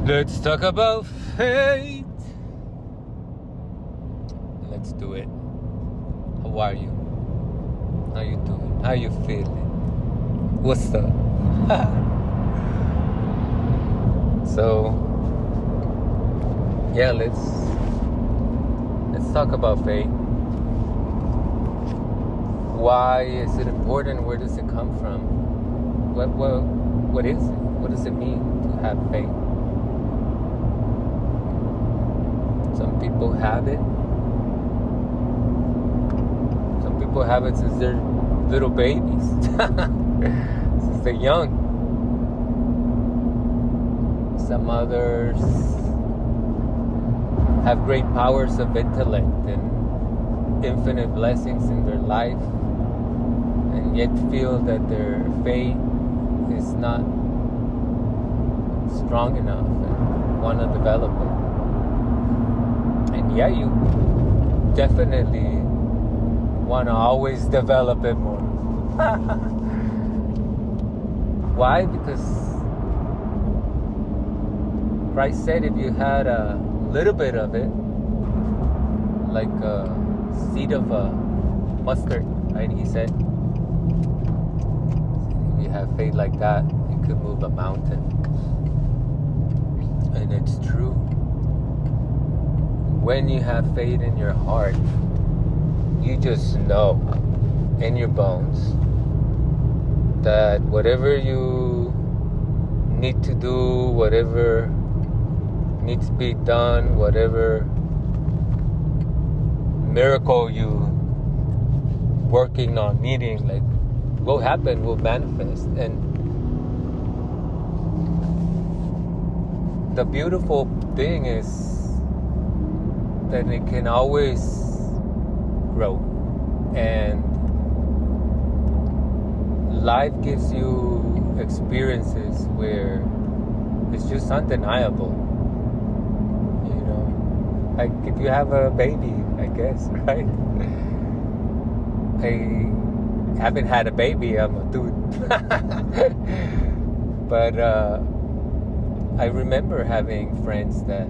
Let's talk about fate. Let's do it. How are you? How you doing? How you feeling? What's up? So, yeah, let's talk about fate. Why is it important? Where does it come from? What is it? What does it mean to have faith? Some people have it. Some people have it since they're little babies, since they're young. Some others have great powers of intellect and infinite blessings in their life, and yet feel that their faith is not strong enough and want to develop it. And yeah, you definitely want to always develop it more. Why? Because Christ said if you had a little bit of it, like a seed of a mustard, right? He said, if you have faith like that, you could move a mountain. And it's true. When you have faith in your heart, you just know in your bones that whatever you need to do, whatever needs to be done, whatever miracle you working on needing, like, will happen, will manifest. And the beautiful thing is that it can always grow, and life gives you experiences where it's just undeniable. You know, like if you have a baby, I guess, right? I haven't had a baby, I'm a dude. But I remember having friends that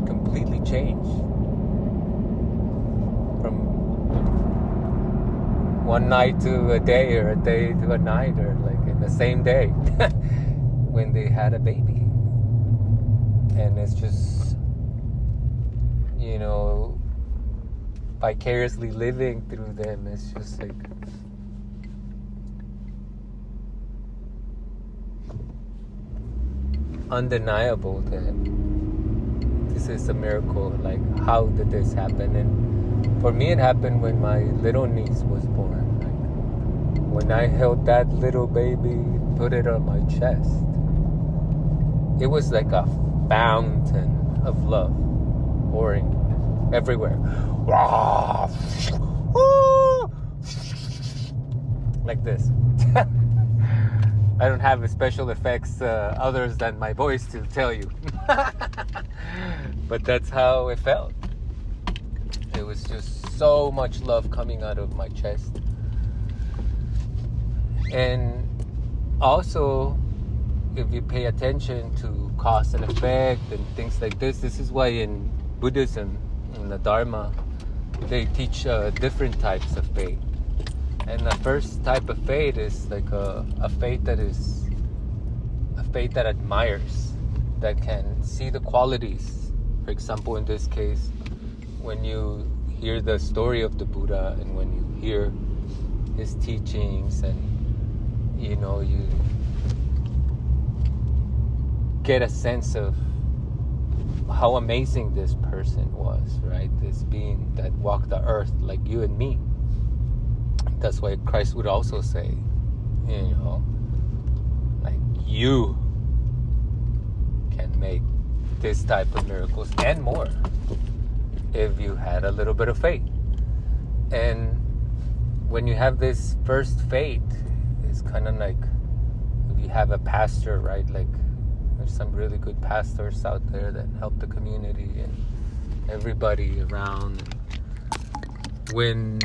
completely changed from one night to a day, or a day to a night, or like in the same day when they had a baby. And it's just, you know, vicariously living through them. It's just like undeniable that this is a miracle. Like, how did this happen? And for me, it happened when my little niece was born. Like, when I held that little baby, put it on my chest, it was like a fountain of love pouring everywhere. Like this. I don't have special effects others than my voice to tell you. But that's how it felt. It was just so much love coming out of my chest. And also, if you pay attention to cause and effect and things like this is why in Buddhism, in the Dharma, they teach different types of faith. And the first type of faith is like a faith that is a faith that admires, that can see the qualities. For example, in this case, when you hear the story of the Buddha, and when you hear his teachings, and you know, you get a sense of how amazing this person was, right? This being that walked the earth like you and me. That's why Christ would also say, you know, like, you can make this type of miracles and more if you had a little bit of faith. And when you have this first faith, it's kind of like if you have a pastor, right? Like, there's some really good pastors out there that help the community and everybody around. When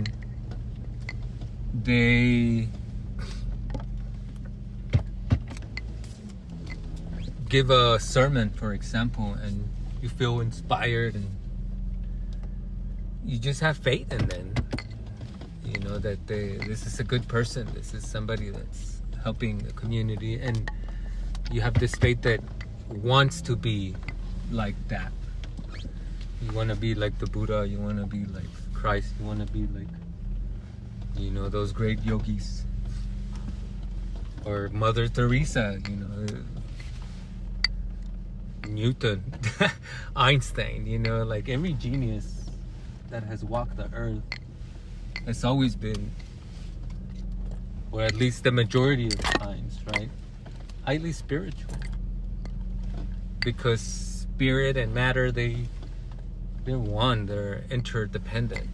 they give a sermon, for example, and you feel inspired and you just have faith in them, you know, that this is a good person, this is somebody that's helping the community, and you have this faith that wants to be like that. You want to be like the Buddha, you want to be like Christ, you want to be like, you know, those great yogis, or Mother Teresa, you know, Newton, Einstein, you know, like every genius that has walked the earth has always been, or at least the majority of times, right, highly spiritual, because spirit and matter, they're one, they're interdependent.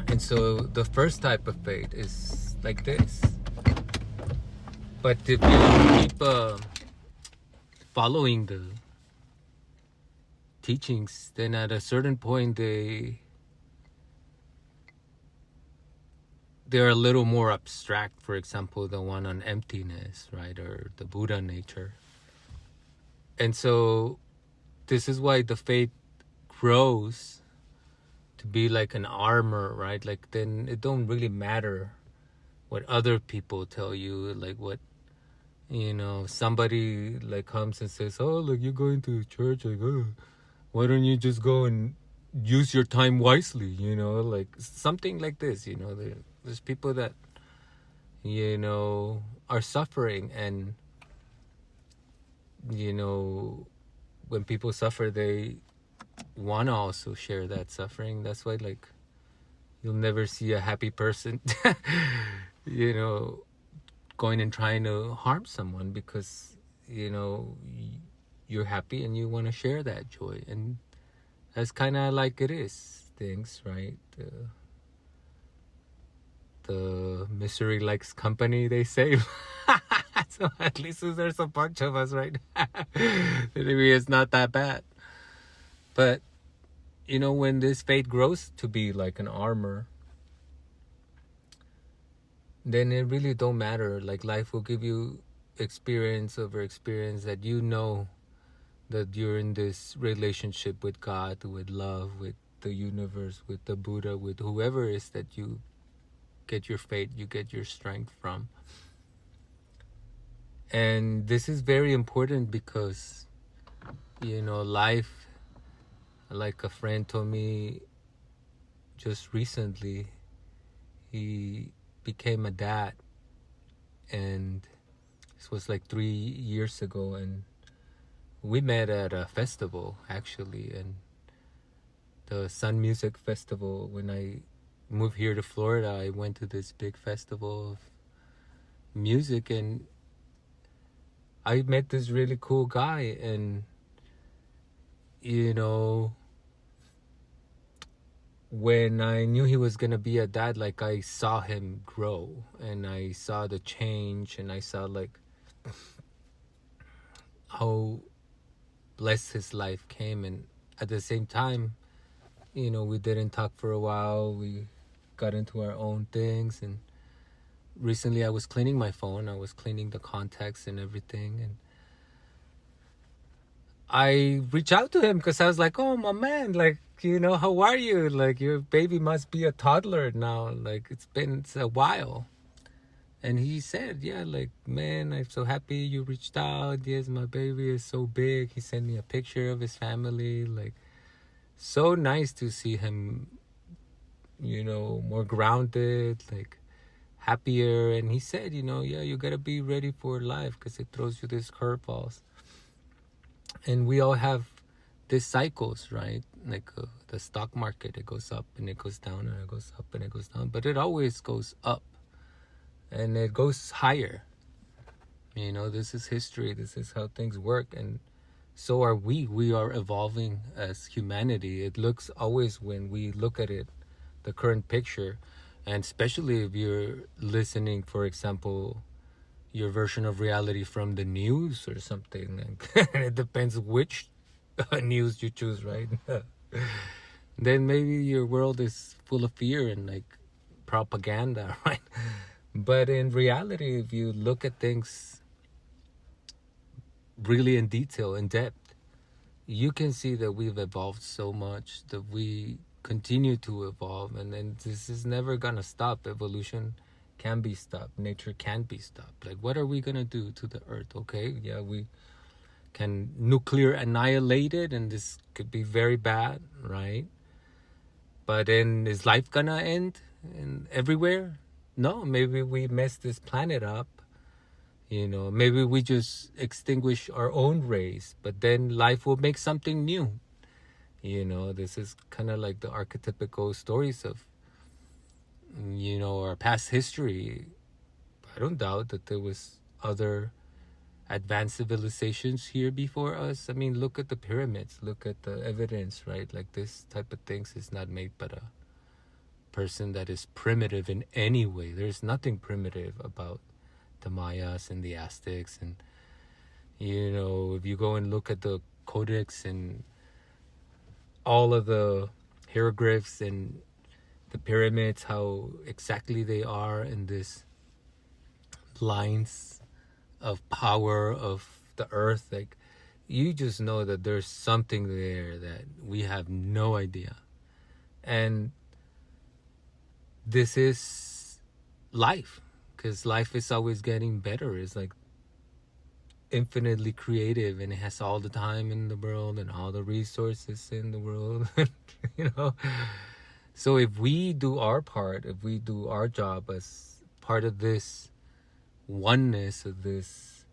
And so the first type of faith is like this. But if you keep following the teachings, then at a certain point they're a little more abstract. For example, the one on emptiness, right, or the Buddha nature. And so this is why the faith grows to be like an armor, right? Like then it don't really matter what other people tell you, like what, you know, somebody like comes and says, oh, like you're going to church, like, oh, why don't you just go and use your time wisely, you know, like something like this, you know. There's people that, you know, are suffering, and, you know, when people suffer, they want to also share that suffering. That's why, like, you'll never see a happy person, you know, going and trying to harm someone, because, you know, you're happy and you want to share that joy. And that's kind of like it is things, right? The misery likes company, they say. So at least there's a bunch of us, right? Maybe it's not that bad. But, you know, when this faith grows to be like an armor, then it really don't matter. Like life will give you experience over experience that you know that you're in this relationship with God, with love, with the universe, with the Buddha, with whoever it is that you get your faith, you get your strength from. And this is very important because, you know, life, like a friend told me just recently, he became a dad, and this was like 3 years ago, and we met at a festival actually, and the Sun Music Festival. When I moved here to Florida, I went to this big festival of music, and I met this really cool guy. And, you know, when I knew he was gonna be a dad, like I saw him grow, and I saw the change, and I saw like how blessed his life came. And at the same time, you know, we didn't talk for a while. We got into our own things, and recently I was cleaning my phone. I was cleaning the contacts and everything, and I reached out to him because I was like, oh, my man, like, you know, how are you? Like, your baby must be a toddler now. Like, it's a while. And he said, yeah, like, man, I'm so happy you reached out. Yes, my baby is so big. He sent me a picture of his family. Like, so nice to see him, you know, more grounded, like happier. And he said, you know, yeah, you got to be ready for life because it throws you these curveballs. And we all have these cycles, right? Like the stock market, it goes up and it goes down and it goes up and it goes down. But it always goes up and it goes higher. You know, this is history. This is how things work. And so are we. We are evolving as humanity. It looks always, when we look at it, the current picture, and especially if you're listening, for example, your version of reality from the news or something. It depends which news you choose, right? Then maybe your world is full of fear and like propaganda, right? But in reality, if you look at things really in detail, in depth, you can see that we've evolved so much, that we continue to evolve, and then this is never gonna stop. Evolution can be stopped. Nature can be stopped. Like, what are we gonna do to the earth? Okay, yeah, we can nuclear annihilate it, and this could be very bad, right? But then is life gonna end everywhere? No, maybe we mess this planet up. Maybe we just extinguish our own race, but then life will make something new. This is kind of like the archetypical stories of, our past history. I don't doubt that there was other advanced civilizations here before us. I mean, look at the pyramids, look at the evidence, right? Like, this type of things is not made by a person that is primitive in any way. There's nothing primitive about the Mayas and the Aztecs. And if you go and look at the codex and all of the hieroglyphs and the pyramids, how exactly they are in this lines of power of the earth, like, you just know that there's something there that we have no idea. And this is life, because life is always getting better. It's like infinitely creative, and it has all the time in the world and all the resources in the world. So if we do our part, if we do our job as part of this oneness of this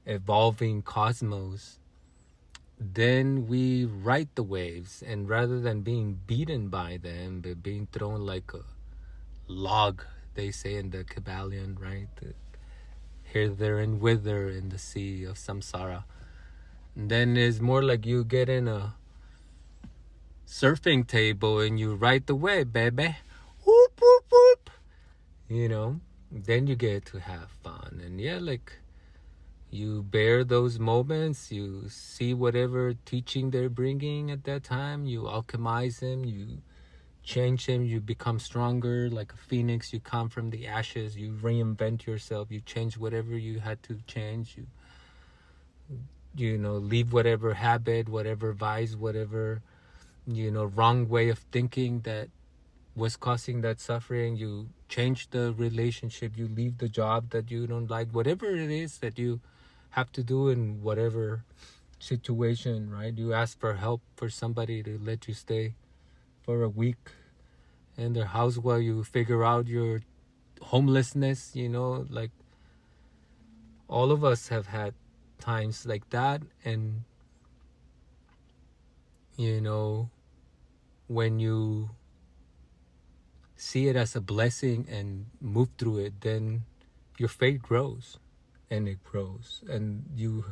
evolving cosmos, then we ride the waves, and rather than being beaten by them, but being thrown like a log, they say in the Kabbalion, right? Hither and whither in the sea of samsara. And then it's more like you get in a surfing table and you ride the wave, baby. Whoop, whoop, whoop. Then you get to have fun. And yeah, like, you bear those moments, you see whatever teaching they're bringing at that time, you alchemize them, you change them, you become stronger like a phoenix. You come from the ashes, you reinvent yourself, you change whatever you had to change, you leave whatever habit, whatever vice, whatever wrong way of thinking that was causing that suffering. You change the relationship, you leave the job that you don't like, whatever it is that you have to do in whatever situation, right? You ask for help for somebody to let you stay for a week in their house while you figure out your homelessness. Like, all of us have had times like that. And when you see it as a blessing and move through it, then your faith grows, and it grows, and you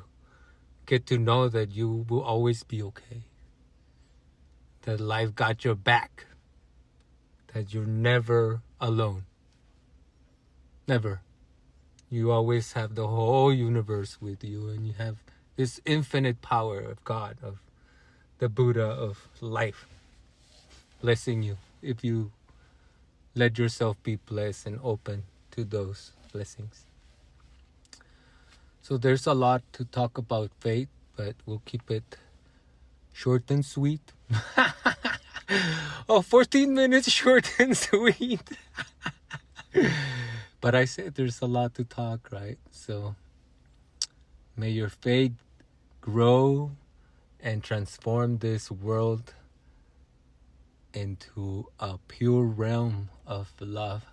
get to know that you will always be okay, that life got your back, that you're never alone. Never. You always have the whole universe with you, and you have this infinite power of God, of the Buddha of life, blessing you if you let yourself be blessed and open to those blessings. So there's a lot to talk about faith, but we'll keep it short and sweet. 14 minutes short and sweet. But I said there's a lot to talk, right? So may your faith grow and transform this world into a pure realm of love.